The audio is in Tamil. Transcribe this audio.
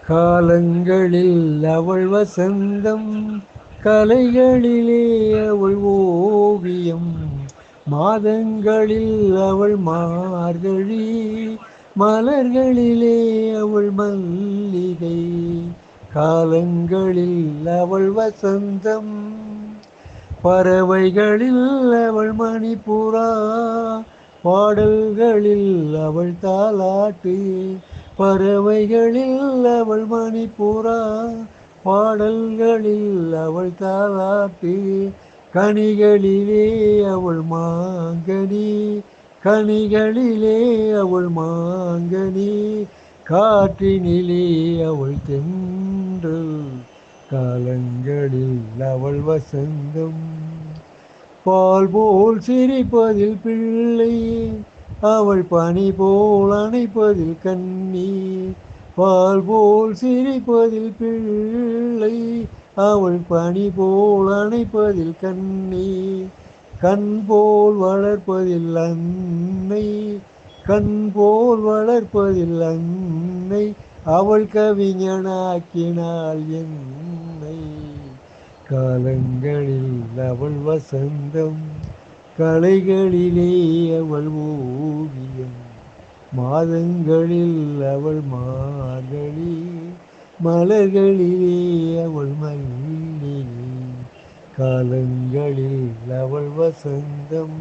காலங்களில் அவள் வசந்தம், கலைகளிலே அவள் ஓவியம், மாதங்களில் அவள் மார்கழி, மலர்களிலே அவள் மல்லிகை. காலங்களில் அவள் வசந்தம், பறவைகளில் அவள் மணிப்புறா, பாடல்களில் அவள் தாலாட்டு. பறவைகளில் அவள் மணிப்புறா, பாடல்களில் அவள் தாலாட்டு. கனிகளிலே அவள் மாங்கனி, கனிகளிலே அவள் மாங்கனி, காற்றினிலே அவள் தென்றல். காலங்களில் அவள் வசந்தம், பால் போல் சிரிப்பதில் பிள்ளை, அவள் பனி போல் அணைப்பதில் கண்ணி. பால் போல் சிரிப்பதில் பிள்ளை, அவள் பனி போல் அணைப்பதில் கண்ணி. கண் போல் வளர்ப்பதில் அன்னை, கண் போல் வளர்ப்பதில் அன்னை, அவள் கவிஞனாக்கினாள் என்னை. காலங்களில் அவள் வசந்தம், கலைகளிலே அவள் ஓவியம், மாதங்களில் அவள் மார்கழி, மலர்களிலே அவள் மல்லிகை. காலங்களில் அவள் வசந்தம்.